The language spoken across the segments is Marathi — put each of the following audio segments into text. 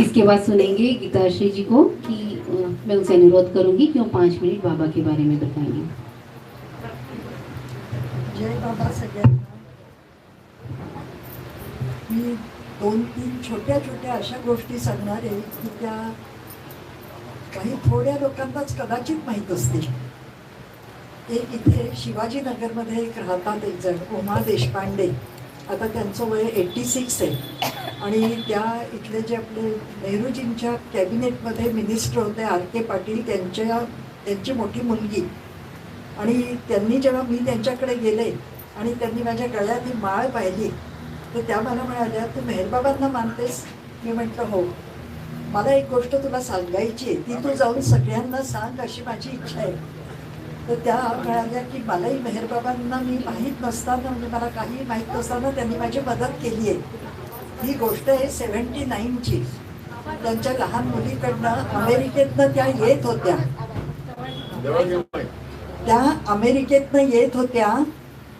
इसके बाद सुनेंगे गीताश्री जी को कि मैं उनसे अनुरोध करूंगी कि वो 5 मिनट बाबा के बारे में बताएंगे। जय बाबा सगळ्यांना। मी 2-3 छोट्या छोट्या अशा गोष्टी सांगणार आहे की त्या काही थोड्या लोकांनाच कदाचित माहीत असतील. एक इथे शिवाजीनगरमध्ये एक राहतात एक जण उमा देशपांडे. आता त्यांचं वय 86 आहे आणि त्या इथले जे आपले नेहरूजींच्या कॅबिनेटमध्ये मिनिस्टर होते R.K. पाटील त्यांची मोठी मुलगी. आणि त्यांनी जेव्हा मी त्यांच्याकडे गेले आणि त्यांनी माझ्या गळ्यात ही माळ पाहिली तर त्या मला म्हणाल्या, तू मेहरबाबांना मानतेस? मी म्हटलं हो. मला एक गोष्ट तुला सांगायची आहे, ती तू जाऊन सगळ्यांना सांग अशी माझी इच्छा आहे. तर त्या म्हणाल्या की मलाही मेहरबाबांना मी माहीत नसताना म्हणजे मला काही माहीत नसताना त्यांनी माझी मदत केली आहे. ही गोष्ट आहे 79ची. त्यांच्या लहान मुलीकडनं अमेरिकेतनं त्या येत होत्या. त्या अमेरिकेतनं येत होत्या.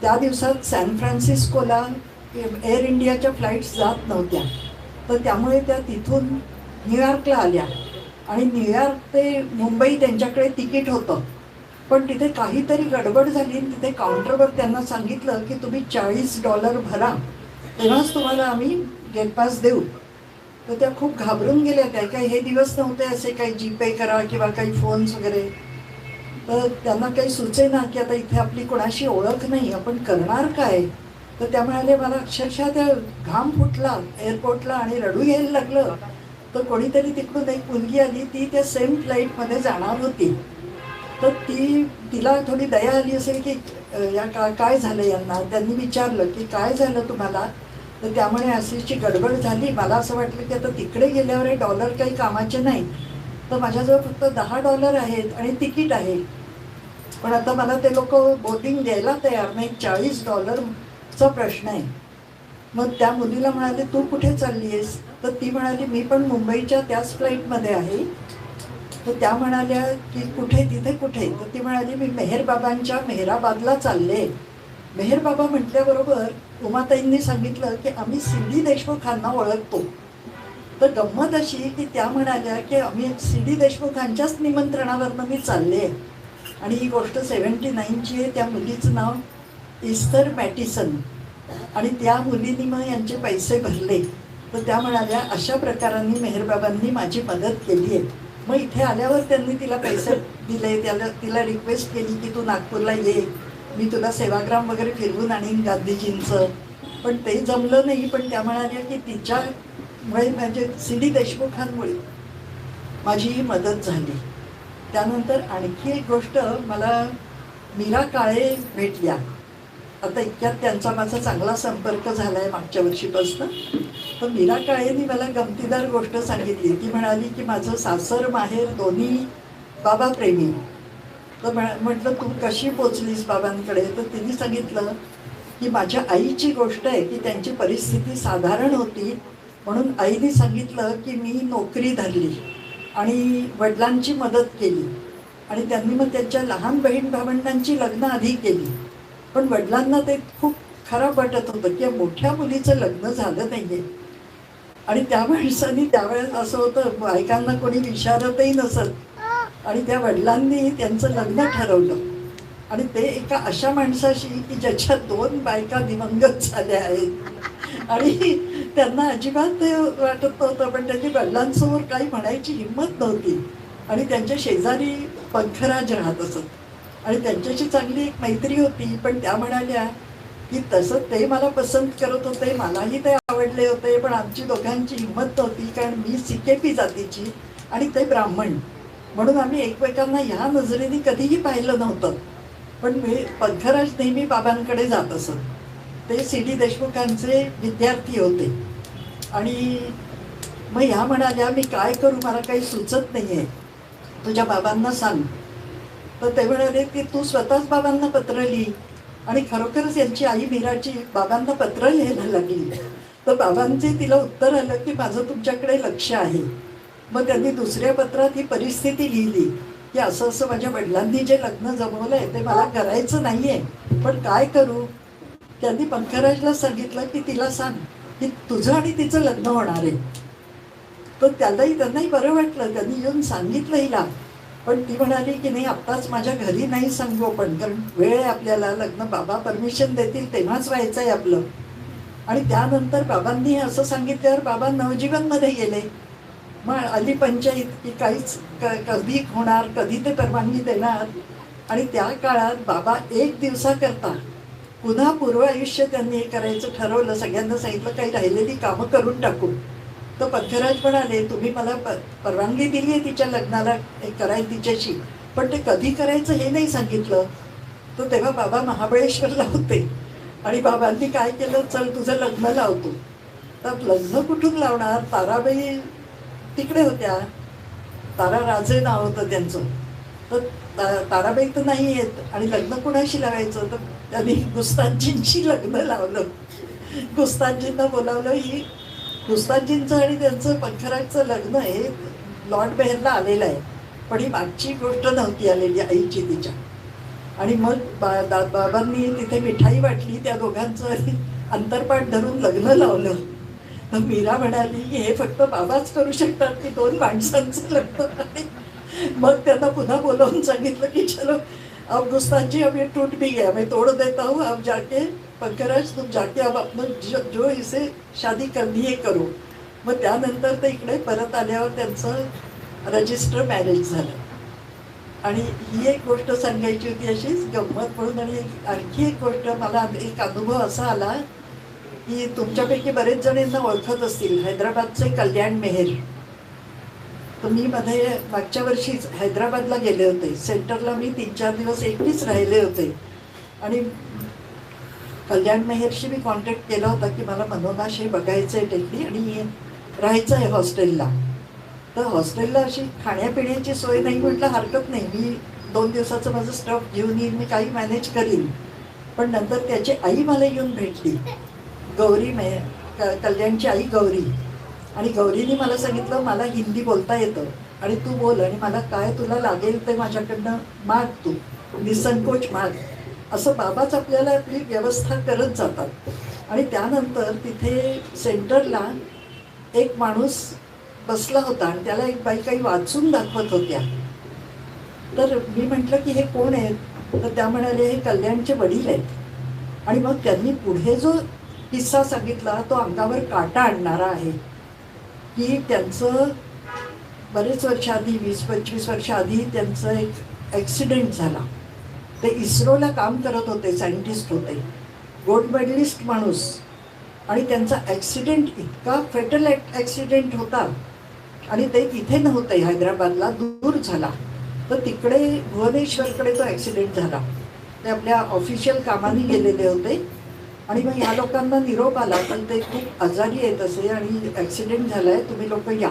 त्या दिवसात सॅन फ्रान्सिस्कोला एअर इंडियाच्या फ्लाईट्स जात नव्हत्या. तर त्यामुळे त्या तिथून न्यूयॉर्कला आल्या आणि न्यूयॉर्क ते मुंबई त्यांच्याकडे तिकीट होतं. पण तिथे काहीतरी गडबड झाली आणि तिथे काउंटरवर त्यांना सांगितलं की तुम्ही $40 भरा, तेव्हाच तुम्हाला आम्ही गेट पास देऊ. तर त्या खूप घाबरून गेल्या. त्या काही हे दिवस नव्हते असे काही जीपे करा किंवा काही फोन्स वगैरे. तर त्यांना काही सुचेना की आता इथे आपली कोणाशी ओळख नाही, आपण करणार काय. तर त्या म्हणाले मला अक्षरशः त्या घाम फुटला एअरपोर्टला आणि रडू यायला लागलं. तर कोणीतरी तिकडून एक मुलगी आली, ती त्या सेम फ्लाईटमध्ये जाणार होती. तर तिला थोडी दया आली असेल की काय झालं यांना. त्यांनी विचारलं की काय झालं तुम्हाला. तर त्यामुळे अशीची गडबड झाली. मला असं वाटलं की आता तिकडे गेल्यावर हे डॉलर काही कामाचे नाही. तर माझ्याजवळ फक्त $10 आहेत आणि तिकीट आहे. पण आता मला ते लोक बोर्डिंग द्यायला तयार नाही. $40चा प्रश्न आहे. मग त्या मुलीला म्हणाले तू कुठे चालली आहेस. तर ती म्हणाली मी पण मुंबईच्या त्याच फ्लाईटमध्ये आहे. तर त्या म्हणाल्या की कुठे, तिथे कुठे. तर ती म्हणाली मी मेहरबाबांच्या मेहराबादला चालले. मेहरबाबा म्हटल्याबरोबर उमाताईंनी सांगितलं की आम्ही C.D. देशमुखांना ओळखतो. तर गंमत अशी की त्या म्हणाल्या की आम्ही C.D. देशमुखांच्याच निमंत्रणावरनं मी चालले. आणि ही गोष्ट 79ची आहे. त्या मुलीचं नाव इस्थर मॅटिसन. आणि त्या मुलींनी मग यांचे पैसे भरले. तर त्या म्हणाल्या अशा प्रकारांनी मेहरबाबांनी माझी मदत केली आहे. मग इथे आल्यावर त्यांनी तिला पैसे दिले. तिला रिक्वेस्ट केली की तू नागपूरला ये, मी तुला सेवाग्राम वगैरे फिरवून आणीन गांधीजींचं. पण ते जमलं नाही. पण त्या म्हणाल्या की तिच्यामुळे म्हणजे C.D. देशमुखांमुळे माझी ही मदत झाली. त्यानंतर आणखी एक गोष्ट, मला मीरा काळे भेटल्या. आता इतक्यात त्यांचा माझा चांगला संपर्क झाला आहे मागच्या वर्षीपासून. तर मीरा काळेंनी मला गमतीदार गोष्ट सांगितली. ती म्हणाली की माझं सासर माहेर दोन्ही बाबा प्रेमी. तर म्हटलं तू कशी पोचलीस बाबांकडे. तर तिने सांगितलं की माझ्या आईची गोष्ट आहे की त्यांची परिस्थिती साधारण होती. म्हणून आईने सांगितलं की मी नोकरी धरली आणि वडिलांची मदत केली. आणि त्यांनी मग त्यांच्या लहान बहीण भावंडांची लग्न आधी केली. पण वडिलांना ते खूप खराब वाटत होतं की मोठ्या मुलीचं लग्न झालं नाही आहे. आणि त्या माणसांनी त्यावेळेस असं होतं बायकांना कोणी विचारतही नसत. आणि त्या वडिलांनी त्यांचं लग्न ठरवलं. आणि ते एका अशा माणसाशी की ज्याच्या 2 बायका दिवंगत झाल्या आहेत. आणि त्यांना अजिबात ते वाटत नव्हतं. पण त्यांनी वडिलांसमोर काही म्हणायची हिंमत नव्हती. आणि त्यांच्या शेजारी पंखराज राहत असत. आणि त्यांच्याशी चांगली एक मैत्री होती. पण त्या म्हणाल्या की तसं ते मला पसंत करत होते, मलाही ते आवडले होते. पण आमची दोघांची हिंमत नव्हती. कारण मी CKP जातीची आणि ते ब्राह्मण. म्हणून आम्ही एकमेकांना ह्या नजरेने कधीही पाहिलं नव्हतं. पण पंखराज नेहमी बाबांकडे जात असत. ते C.D. देशमुखांचे विद्यार्थी होते. आणि मग ह्या म्हणाल्या मी काय करू, मला काही सुचत नाही आहे, तुझ्या बाबांना सांग. तर ते म्हणाले की तू स्वतःच बाबांना पत्र लिही. आणि खरोखरच यांची आई मीराची बाबांना पत्र लिहायला लागली. तर बाबांचे तिला उत्तर आलं की माझं तुमच्याकडे लक्ष आहे. मग त्यांनी दुसऱ्या पत्रात ही परिस्थिती लिहिली की असं असं माझ्या वडिलांनी जे लग्न जमवलं आहे ते मला करायचं नाही आहे, पण काय करू. त्यांनी पंखराजला सांगितलं की तिला सांग की तुझं आणि तिचं लग्न होणार आहे. तर त्यांनाही बरं वाटलं, त्यांनी येऊन सांगितलं हिला. पण ती म्हणाली की नाही, आत्ताच माझ्या घरी नाही सांगू आपण, कारण वेळ आहे आपल्याला, लग्न बाबा परमिशन देतील तेव्हाच व्हायचं आहे आपलं. आणि त्यानंतर बाबांनी असं सांगितल्यावर बाबा नवजीवनमध्ये गेले. मग आली पंचायत की काहीच कधी होणार, कधी ते परवानगी देणार. आणि त्या काळात बाबा एक दिवसाकरता पुन्हा पूर्व आयुष्य त्यांनी हे करायचं ठरवलं. सगळ्यांना सांगितलं काही राहिलेली कामं करून टाकू. तर पथ्यराज म्हणाले तुम्ही मला परवानगी दिली आहे तिच्या लग्नाला हे करायला तिच्याशी, पण ते कधी करायचं हे नाही सांगितलं. तर तेव्हा बाबा महाबळेश्वरला होते आणि बाबांनी काय केलं, चल तुझं लग्न लावतो. तर लग्न कुठून लावणार, ताराबाई तिकडे होत्या, तारा राजे नाव होतं त्यांचं. तर ताराबाई तर नाही येत आणि लग्न कुणाशी लावायचं, तर त्यांनी गुस्तानजींशी लग्न लावलं. गुस्तानजींना बोलावलं. ही गुस्तानजींचं आणि त्यांचं पंखराजचं लग्न हे लॉर्ड बेहरला आलेलं आहे, पण ही मागची गोष्ट नव्हती आलेली आईची तिच्या. आणि मग बाबांनी तिथे मिठाई वाटली, त्या दोघांचं अंतरपाठ धरून लग्न लावलं. तर मीरा म्हणाली की हे फक्त बाबाच करू शकतात की दोन माणसांचं लग्न आहे. मग त्यांना पुन्हा बोलावून सांगितलं की चलो अब गुस्तानजी अब ये टूट भी गया, मैं तोड़ देता हूँ, अब जाके पंकराज तुम जाके अब अपना जो इसे शादी करनी है करो. मग त्यानंतर ते इकडे परत आल्यावर त्यांचं रजिस्टर मॅरेज झालं. आणि ही एक गोष्ट सांगायची होती अशीच गंमत म्हणून. आणि आणखी एक गोष्ट, मला एक अनुभव असा आला की तुमच्यापैकी बरेच जण यांना ओळखत असतील, हैदराबादचे कल्याण मेहर. तर मी मागच्या वर्षीच हैदराबादला गेले होते. सेंटरला मी 3-4 दिवस एकटीच राहिले होते. आणि कल्याण मेहरशी मी कॉन्टॅक्ट केला होता की मला मनोनाश हे बघायचं आहे टेकडी आणि राहायचं आहे हॉस्टेलला. तर हॉस्टेलला अशी खाण्यापिण्याची सोय नाही. म्हटलं हरकत नाही, मी 2 दिवसाचं माझं स्टफ घेऊन येईन, मी काही मॅनेज करीन. पण नंतर त्याची आई मला येऊन भेटली, गौरी कल्याणची आई गौरी. आणि गौरीने मला सांगितलं मला हिंदी बोलता येतं आणि तू बोल, आणि मला काय तुला लागेल ते माझ्याकडनं माग, तू निसंकोच माग. असं बाबाच आपल्याला आपली व्यवस्था करत जातात. आणि त्यानंतर तिथे सेंटरला एक माणूस बसला होता आणि त्याला एक बाई काही वाचून दाखवत होत्या. तर मी म्हटलं की हे कोण आहेत, तर त्या म्हणाले हे कल्याणचे वडील आहेत. आणि मग त्यांनी पुढे जो किस्सा सांगितला तो अंगावर काटा आणणारा आहे. की त्यांचं बरेच वर्ष आधी, 20-25 वर्ष आधी त्यांचं एक ॲक्सिडेंट झाला. ते इस्रोला काम करत होते, सायंटिस्ट होते, गोल्ड मेडलिस्ट माणूस. आणि त्यांचा ॲक्सिडेंट इतका फेटल ॲक्सिडेंट होता आणि ते तिथे नव्हते, हैदराबादला दूर झाला. तर तिकडे भुवनेश्वरकडे तो ॲक्सिडेंट झाला. ते आपल्या ऑफिशियल कामाने गेलेले होते. आणि मग ह्या लोकांना निरोप आला पण ते खूप आजारी आहेत असे आणि ॲक्सिडेंट झाला आहे, तुम्ही लोक या.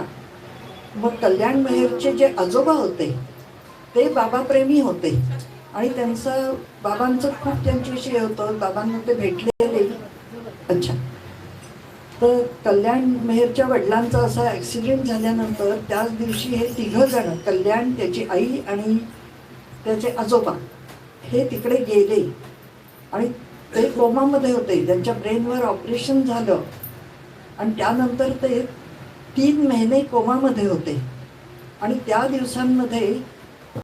मग कल्याण मेहरचे जे आजोबा होते ते बाबाप्रेमी होते आणि त्यांचं बाबांचं खूप त्यांच्याशी होतं, बाबांना ते भेटलेले. अच्छा. तर कल्याण मेहरच्या वडिलांचा असा ॲक्सिडेंट झाल्यानंतर त्याच दिवशी हे 3 जण, कल्याण, त्याची आई आणि त्याचे आजोबा, हे तिकडे गेले. आणि ते कोमामध्ये होते, त्यांच्या ब्रेनवर ऑपरेशन झालं आणि त्यानंतर ते 3 महिने कोमामध्ये होते. आणि त्या दिवसांमध्ये